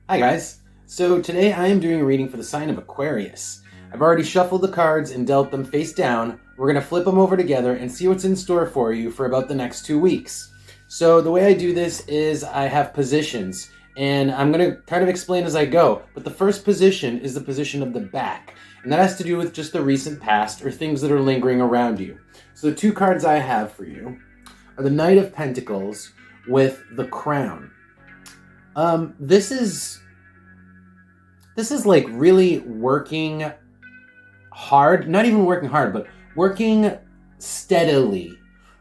Hi guys, so today I am doing a reading for the sign of Aquarius. I've already shuffled the cards and dealt them face down. We're going to flip them over together and see what's in store for you for about the next 2 weeks. So the way I do this is I have positions, and I'm going to kind of explain as I go, but the first position is the position of the back, and that has to do with just the recent past or things that are lingering around you. So the two cards I have for you are the Knight of Pentacles with the Crown. This is like really working hard, not even working hard, but working steadily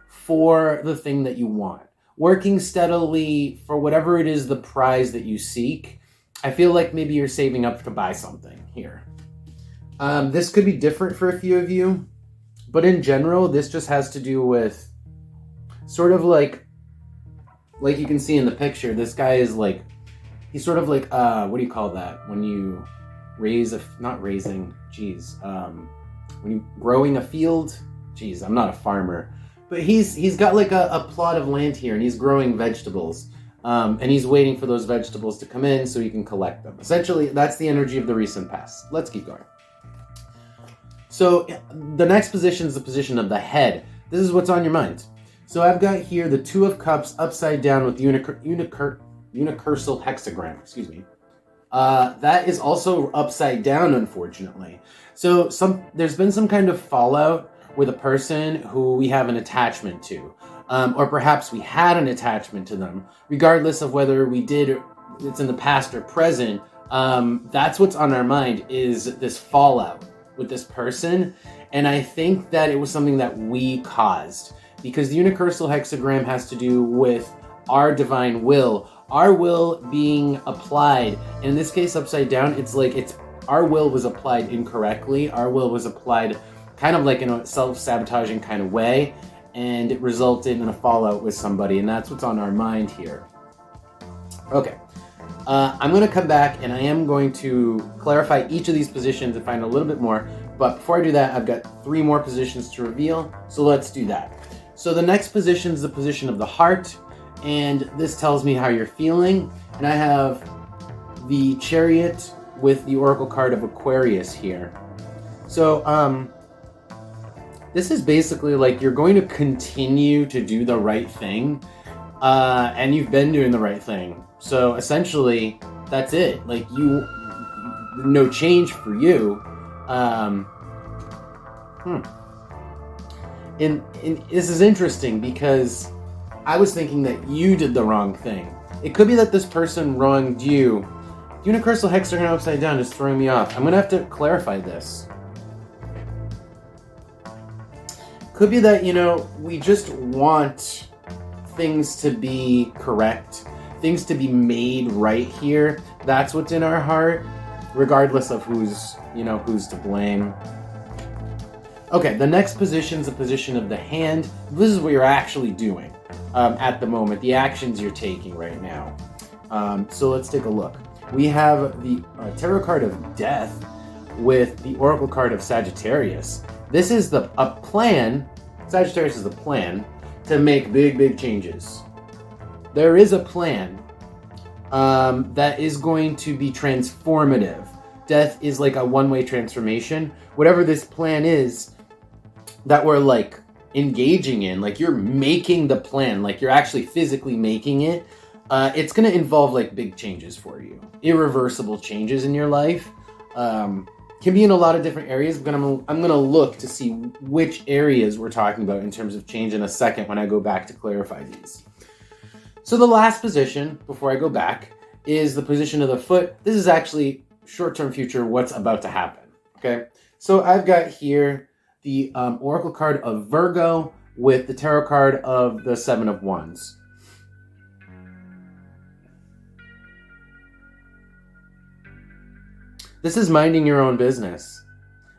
for the thing that you want. Working steadily for whatever it is, the prize that you seek. I feel like maybe you're saving up to buy something here. This could be different for a few of you, but in general, this just has to do with sort of like you can see in the picture, this guy is like, he's sort of like, what do you call that? When you raise when you growing a field? Geez, I'm not a farmer. But he's got like a plot of land here, and he's growing vegetables. And he's waiting for those vegetables to come in so he can collect them. Essentially, that's the energy of the recent past. Let's keep going. So the next position is the position of the head. This is what's on your mind. So I've got here the Two of Cups upside down with unicursal hexagram, excuse me. That is also upside down, unfortunately. So there's been some kind of fallout with a person who we have an attachment to. Or perhaps we had an attachment to them. Regardless of whether we did, it's in the past or present, that's what's on our mind is this fallout with this person. And I think that it was something that we caused. Because the unicursal hexagram has to do with our divine will. Our will being applied, and in this case upside down, it's our will was applied incorrectly. Our will was applied kind of like in a self-sabotaging kind of way, and it resulted in a fallout with somebody, and that's what's on our mind here. Okay, I'm going to come back, and I am going to clarify each of these positions and find a little bit more, but before I do that, I've got 3 more positions to reveal, so let's do that. So the next position is the position of the heart, and this tells me how you're feeling. And I have the Chariot with the Oracle card of Aquarius here. So this is basically like you're going to continue to do the right thing, and you've been doing the right thing. So essentially, that's it. Like no change for you. And this is interesting because I was thinking that you did the wrong thing. It could be that this person wronged you. Unicursal hexagram upside down is throwing me off. I'm going to have to clarify this. Could be that, we just want things to be correct, things to be made right here. That's what's in our heart, regardless of who's to blame. Okay, the next position is the position of the hand. This is what you're actually doing at the moment, the actions you're taking right now. So let's take a look. We have the tarot card of Death with the Oracle card of Sagittarius. This is a plan. Sagittarius is the plan to make big changes. There is a plan that is going to be transformative. Death is like a one-way transformation. Whatever this plan is that we're like engaging in, like you're making the plan, like you're actually physically making it, it's going to involve like big changes for you, irreversible changes in your life. Can be in a lot of different areas, but I'm going to look to see which areas we're talking about in terms of change in a second when I go back to clarify these. So the last position before I go back is the position of the foot. This is actually short-term future, what's about to happen. Okay, so I've got here the Oracle card of Virgo with the tarot card of the Seven of Wands. This is minding your own business.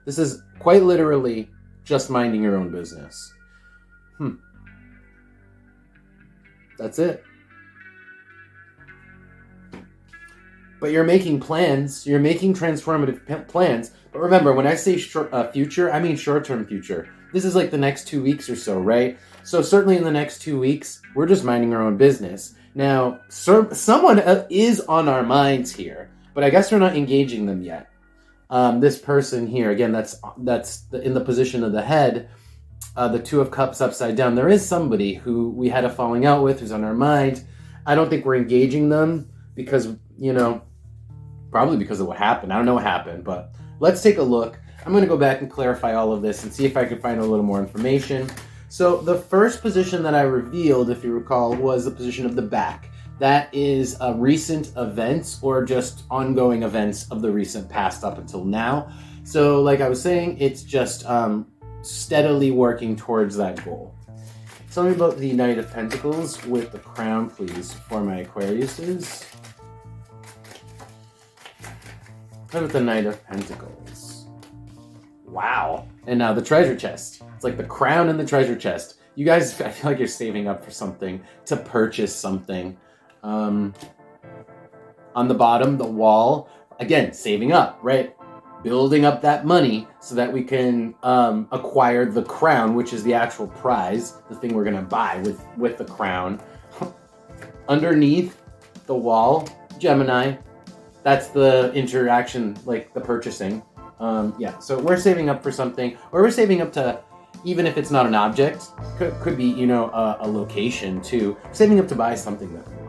This is quite literally just minding your own business. That's it. But you're making plans. You're making transformative plans. But remember, when I say future, I mean short-term future. This is like the next 2 weeks or so, right? So certainly in the next 2 weeks, we're just minding our own business. Now, someone is on our minds here, but I guess we're not engaging them yet. This person here, again, that's in the position of the head, the Two of Cups upside down. There is somebody who we had a falling out with, who's on our mind. I don't think we're engaging them because, probably because of what happened. I don't know what happened, but let's take a look. I'm going to go back and clarify all of this and see if I can find a little more information. So the first position that I revealed, if you recall, was the position of the back. That is recent events or just ongoing events of the recent past up until now. So like I was saying, it's just steadily working towards that goal. Tell me about the Knight of Pentacles with the crown, please, for my Aquariuses. What about the Knight of Pentacles? Wow. And now the treasure chest. It's like the crown and the treasure chest. You guys, I feel like you're saving up for something, to purchase something. On the bottom, the wall, again, saving up, right? Building up that money so that we can acquire the crown, which is the actual prize, the thing we're going to buy with the crown. Underneath the wall, Gemini, that's the interaction, like the purchasing. Yeah, so we're saving up for something, or we're saving up to, even if it's not an object, could be, a location too, saving up to buy something that we want.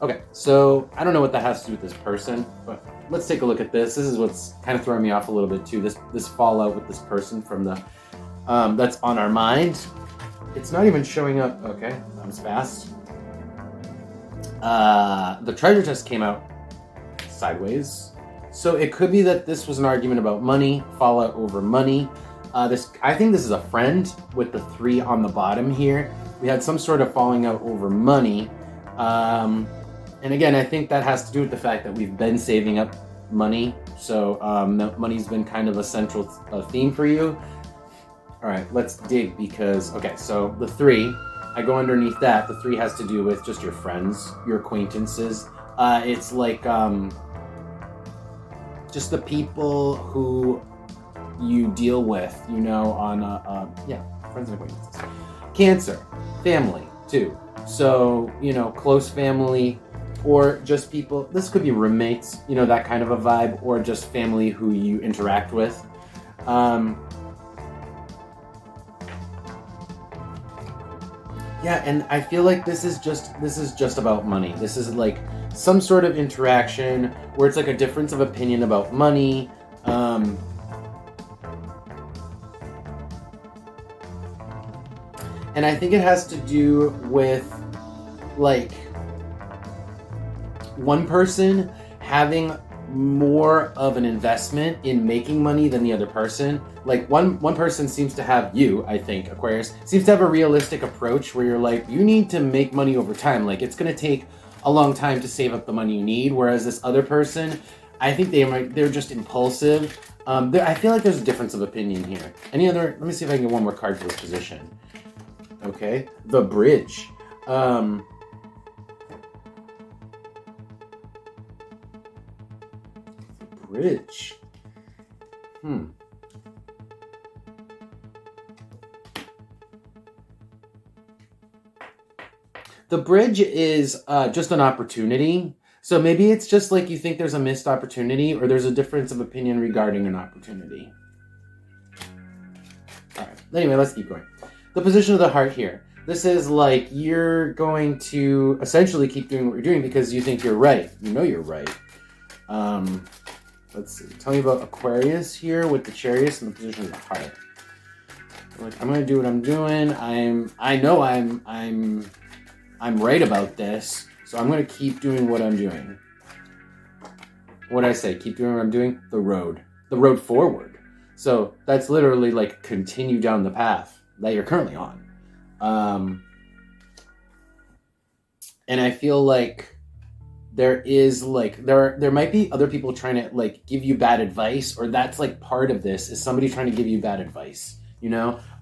Okay, so I don't know what that has to do with this person, but let's take a look at this. This is what's kind of throwing me off a little bit too, this fallout with this person from the, that's on our mind. It's not even showing up. Okay, that was fast. The treasure chest came out sideways. So it could be that this was an argument about money, fallout over money. I think this is a friend with the 3 on the bottom here. We had some sort of falling out over money. And again, I think that has to do with the fact that we've been saving up money. So money's been kind of a central theme for you. All right, let's dig because, okay, so the 3, I go underneath that. The 3 has to do with just your friends, your acquaintances. It's like just the people who you deal with, on, friends and acquaintances. Cancer, family, too. So, close family, or just people, this could be roommates, that kind of a vibe, or just family who you interact with. Yeah, and I feel like this is just about money. This is like some sort of interaction where it's like a difference of opinion about money. And I think it has to do with like one person having more of an investment in making money than the other person. Like one person seems to have, I think, Aquarius, seems to have a realistic approach where you're like, you need to make money over time. Like it's going to take a long time to save up the money you need. Whereas this other person, I think they're just impulsive. I feel like there's a difference of opinion here. Let me see if I can get one more card for this position. Okay, the bridge. The bridge. The bridge is just an opportunity. So maybe it's just like you think there's a missed opportunity or there's a difference of opinion regarding an opportunity. All right. Anyway, let's keep going. The position of the heart here. This is like you're going to essentially keep doing what you're doing because you think you're right. You know you're right. Let's see. Tell me about Aquarius here with the Chariot and the position of the heart. Like I'm going to do what I'm doing. I know I'm right about this, so I'm going to keep doing what I'm doing. What did I say? Keep doing what I'm doing? The road forward. So that's literally like continue down the path that you're currently on. And I feel like there is like, there might be other people trying to like give you bad advice, or that's like part of this is somebody trying to give you bad advice,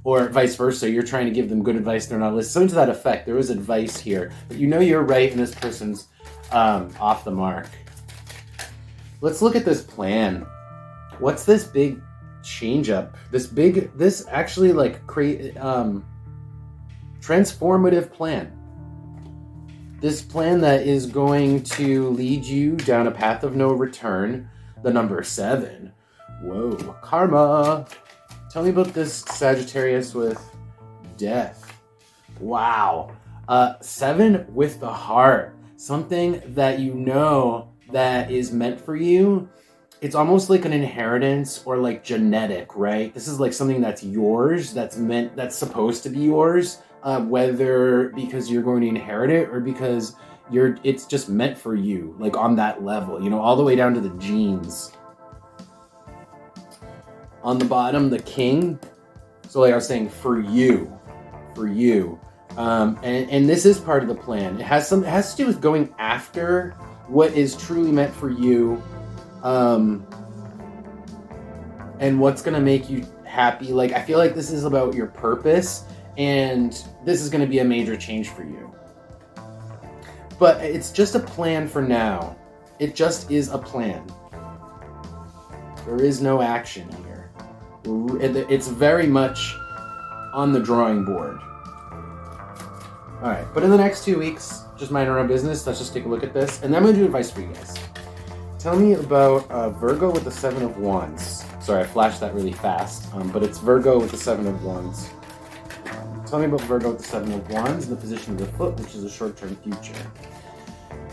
or vice versa. You're trying to give them good advice. They're not listening. Something to that effect. There is advice here, but you're right and this person's off the mark. Let's look at this plan. What's this big change up? This actually like create transformative plan. This plan that is going to lead you down a path of no return. The number 7. Whoa, karma. Tell me about this Sagittarius with death. Wow. 7 with the heart. Something that you know that is meant for you. It's almost like an inheritance or like genetic, right? This is like something that's yours, that's supposed to be yours, whether because you're going to inherit it or because it's just meant for you, like on that level, you know, all the way down to the genes. On the bottom, the king. So like I was saying, for you. And this is part of the plan. It has to do with going after what is truly meant for you, and what's gonna make you happy. Like, I feel like this is about your purpose, and this is gonna be a major change for you. But it's just a plan for now. It just is a plan. There is no action here. It's very much on the drawing board. All right, but in the next 2 weeks, just mind our own business. Let's just take a look at this, and then I'm gonna do advice for you guys. Tell me about Virgo with the 7 of Wands. Sorry, I flashed that really fast, but it's Virgo with the 7 of Wands. Tell me about Virgo with the 7 of Wands and the position of the foot, which is a short-term future.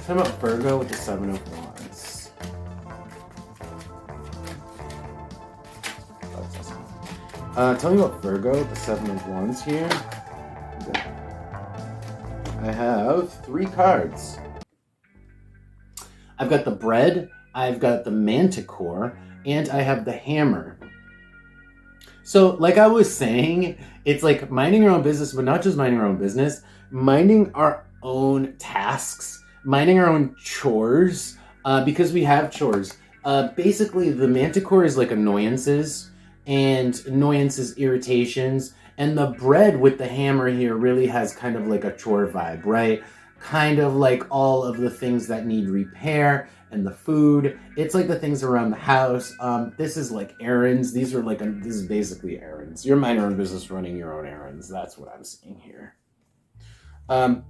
Tell me about Virgo with the 7 of Wands. Tell me about Virgo with the 7 of Wands here. I have 3 cards. I've got the bread, I've got the manticore, and I have the hammer. So, like I was saying, it's like minding your own business, but not just minding our own business, minding our own tasks, minding our own chores, because we have chores. Basically, the manticore is like annoyances, irritations, and the bread with the hammer here really has kind of like a chore vibe, right? Kind of like all of the things that need repair, and the food. It's like the things around the house. This is like errands. This is basically errands. You're minding your own business, running your own errands. That's what I'm seeing here. And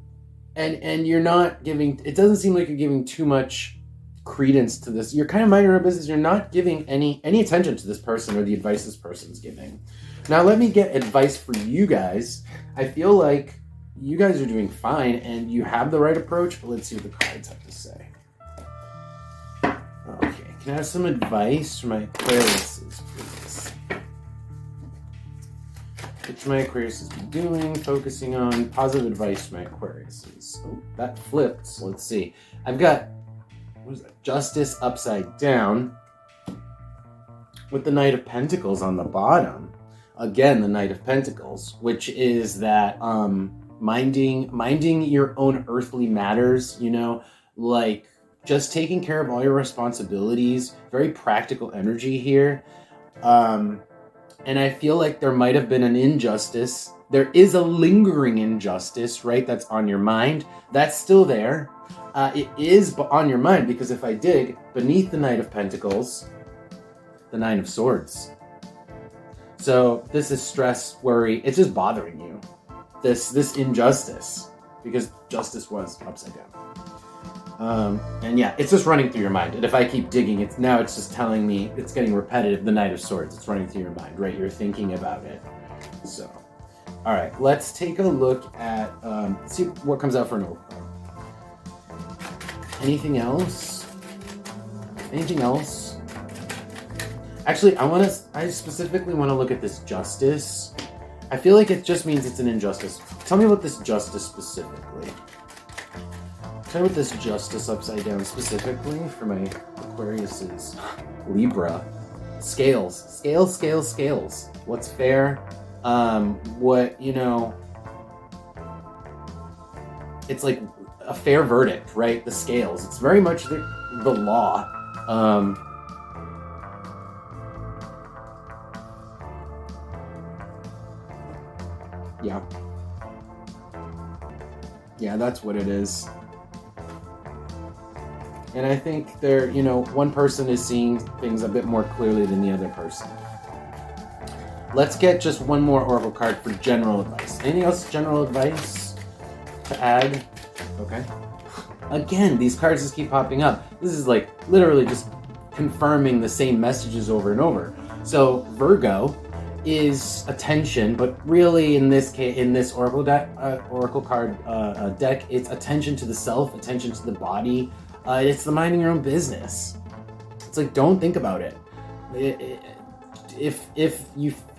you're not giving, it doesn't seem like you're giving too much credence to this. You're kind of minding your own business. You're not giving any attention to this person or the advice this person's giving. Now let me get advice for you guys. I feel like you guys are doing fine and you have the right approach, but let's see what the cards have to say. Okay, can I have some advice for my Aquariuses, please? What should my Aquariuses be doing? Focusing on positive advice for my Aquariuses. Oh, that flipped, so let's see. I've got, what is that? Justice upside down with the Knight of Pentacles on the bottom. Again, the Knight of Pentacles, which is that minding your own earthly matters, you know, like just taking care of all your responsibilities. Very practical energy here. And I feel like there might have been an injustice. There is a lingering injustice, right? That's on your mind. That's still there. It is on your mind because if I dig beneath the Knight of Pentacles, the Nine of Swords. So this is stress, worry. It's just bothering you. This injustice, because justice was upside down. And yeah, it's just running through your mind. And if I keep digging, it's just telling me, it's getting repetitive. The Knight of Swords, it's running through your mind, right? You're thinking about it. So, all right, let's take a look at, see what comes out for an overcard. Anything else? Anything else? Actually, I specifically want to look at this justice. I feel like it just means it's an injustice. Tell me about this justice specifically. Tell me about this justice upside down specifically for my Aquariuses. Libra. Scales. Scales, scales, scales. What's fair? What, you know... It's like a fair verdict, right? The scales. It's very much the law. Yeah. Yeah, that's what it is. And I think one person is seeing things a bit more clearly than the other person. Let's get just one more oracle card for general advice. Anything else general advice to add? Okay. Again, these cards just keep popping up. This is like literally just confirming the same messages over and over. So Virgo is attention, but really in this case, in this oracle card deck, it's attention to the self, attention to the body. It's the minding your own business. It's like, don't think about it. It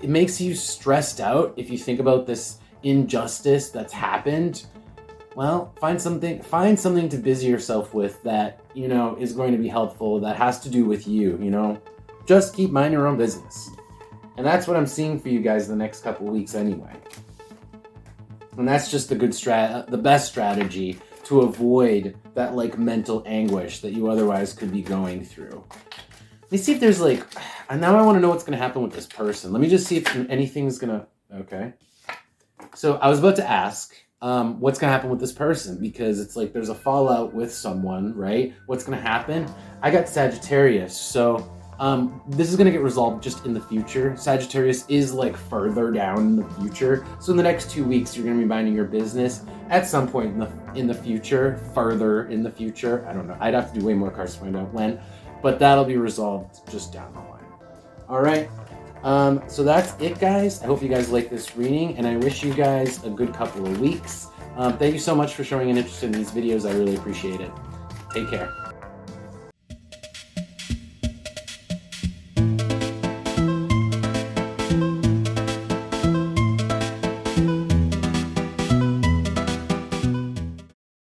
makes you stressed out if you think about this injustice that's happened. Well, find something to busy yourself with that, you know, is going to be helpful, that has to do with you, you know? Just keep minding your own business. And that's what I'm seeing for you guys the next couple weeks anyway. And that's just the best strategy to avoid that like mental anguish that you otherwise could be going through. Let me see if there's like, now I want to know what's going to happen with this person. Let me just see if anything's going to, okay. So I was about to ask, what's going to happen with this person? Because it's like there's a fallout with someone, right? What's going to happen? I got Sagittarius. So this is going to get resolved just in the future. Sagittarius is like further down in the future. So in the next 2 weeks, you're going to be minding your business at some point in the future, further in the future. I don't know. I'd have to do way more cards to find out when, but that'll be resolved just down the line. All right. So that's it, guys. I hope you guys like this reading, and I wish you guys a good couple of weeks. Thank you so much for showing an interest in these videos. I really appreciate it. Take care.